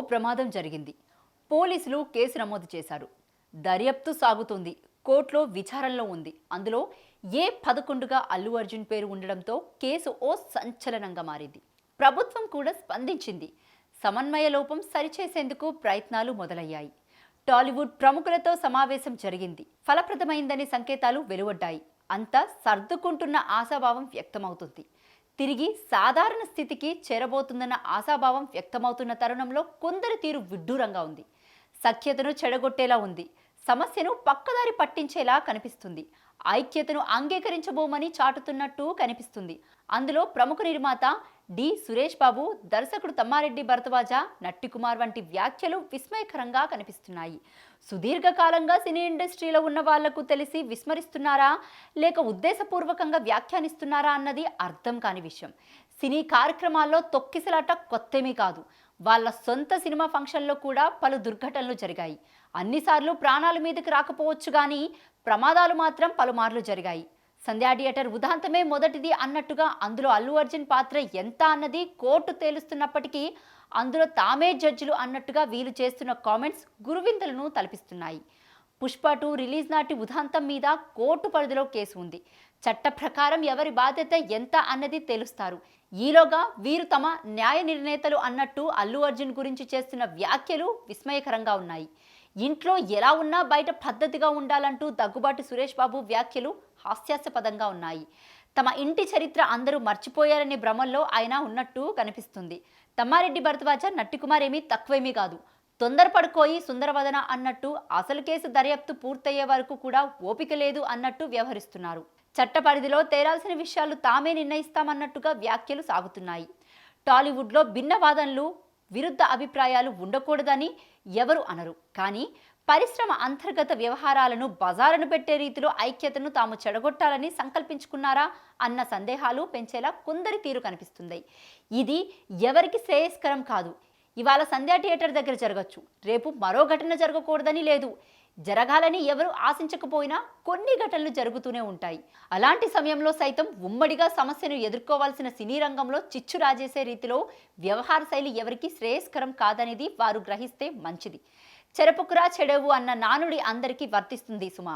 ప్రమాదం జరిగింది. పోలీసులు కేసు నమోదు చేశారు. దర్యాప్తు సాగుతుంది. కోర్టులో విచారణలో ఉంది. అందులో ఏ-11గా అల్లు అర్జున్ పేరు ఉండడంతో కేసు ఓ సంచలనంగా మారింది. ప్రభుత్వం కూడా స్పందించింది. సమన్వయ లోపం సరిచేసేందుకు ప్రయత్నాలు మొదలయ్యాయి. టాలీవుడ్ ప్రముఖులతో సమావేశం జరిగింది. ఫలప్రదమైందని సంకేతాలు వెలువడ్డాయి. అంతా సర్దుకుంటున్న ఆశాభావం వ్యక్తమవుతుంది. తిరిగి సాధారణ స్థితికి చేరబోతుందన్న ఆశాభావం వ్యక్తమవుతున్న తరుణంలో కొందరి తీరు విడ్డూరంగా ఉంది. సఖ్యతను చెడగొట్టేలా ఉంది. సమస్యను పక్కదారి పట్టించేలా కనిపిస్తుంది. ఐక్యతను అంగీకరించబోమని చాటుతున్నట్టు కనిపిస్తుంది. అందులో ప్రముఖ నిర్మాత డి సురేష్ బాబు, దర్శకుడు తమ్మారెడ్డి భరద్వాజ, నట్టికుమార్ వంటి వ్యాఖ్యలు విస్మయకరంగా కనిపిస్తున్నాయి. సుదీర్ఘకాలంగా సినీ ఇండస్ట్రీలో ఉన్న వాళ్లకు తెలిసి విస్మరిస్తున్నారా, లేక ఉద్దేశపూర్వకంగా వ్యాఖ్యానిస్తున్నారా అన్నది అర్థం కాని విషయం. సినీ కార్యక్రమాల్లో తొక్కిసలాట కొత్తమీ కాదు. వాళ్ళ సొంత సినిమా ఫంక్షన్లో కూడా పలు దుర్ఘటనలు జరిగాయి. అన్నిసార్లు ప్రాణాల మీదకి రాకపోవచ్చు కానీ ప్రమాదాలు మాత్రం పలుమార్లు జరిగాయి. సంధ్యా థియేటర్ ఉదాంతమే మొదటిది అన్నట్టుగా అందులో అల్లు అర్జున్ పాత్ర ఎంత అన్నది కోర్టు తేలుస్తున్నప్పటికీ అందులో తామే జడ్జిలు అన్నట్టుగా వీళ్ళు చేస్తున్న కామెంట్స్ గురువిందలను తలపిస్తున్నాయి. పుష్ప 2 రిలీజ్ నాటి ఉదాంతం మీద కోర్టు పరిధిలో కేసు ఉంది. చట్ట ప్రకారం ఎవరి బాధ్యత ఎంత అన్నది తెలుస్తారు. ఈలోగా వీరు తమ న్యాయ నిర్ణేతలు అన్నట్టు అల్లు అర్జున్ గురించి చేస్తున్న వ్యాఖ్యలు విస్మయకరంగా ఉన్నాయి. ఇంట్లో ఎలా ఉన్నా బయట పద్ధతిగా ఉండాలంటూ దగ్గుబాటి సురేష్ బాబు వ్యాఖ్యలు హాస్యాస్పదంగా ఉన్నాయి. తమ ఇంటి చరిత్ర అందరూ మర్చిపోయారనే భ్రమల్లో ఆయన ఉన్నట్టు కనిపిస్తుంది. తమ్మారెడ్డి భరద్వాజ, నట్టికుమార్ ఏమీ తక్కువేమీ కాదు. తొందరపడుకోయి సుందరవదన అన్నట్టు అసలు కేసు దర్యాప్తు పూర్తయ్యే వరకు కూడా ఓపిక లేదు అన్నట్టు వ్యవహరిస్తున్నారు. చట్ట పరిధిలో తేరాల్సిన విషయాలు తామే నిర్ణయిస్తామన్నట్టుగా వ్యాఖ్యలు సాగుతున్నాయి. టాలీవుడ్లో భిన్న వాదనలు, విరుద్ధ అభిప్రాయాలు ఉండకూడదని ఎవరు అనరు. కానీ పరిశ్రమ అంతర్గత వ్యవహారాలను బజారును పెట్టే రీతిలో ఐక్యతను తాము చెడగొట్టాలని సంకల్పించుకున్నారా అన్న సందేహాలు పెంచేలా కొందరి తీరు కనిపిస్తుంది. ఇది ఎవరికి శ్రేయస్కరం కాదు. ఇవాళ సంధ్యా థియేటర్ దగ్గర జరగచ్చు, రేపు మరో ఘటన జరగకూడదని లేదు. జరగాలని ఎవరు ఆశించకపోయినా కొన్ని ఘటనలు జరుగుతూనే ఉంటాయి. అలాంటి సమయంలో సైతం ఉమ్మడిగా సమస్యను ఎదుర్కోవాల్సిన సినీ రంగంలో చిచ్చు రాజేసే రీతిలో వ్యవహార శైలి ఎవరికి శ్రేయస్కరం కాదనేది వారు గ్రహిస్తే మంచిది. చెరపుకురా చెడవు అన్న నానుడి అందరికీ వర్తిస్తుంది సుమా.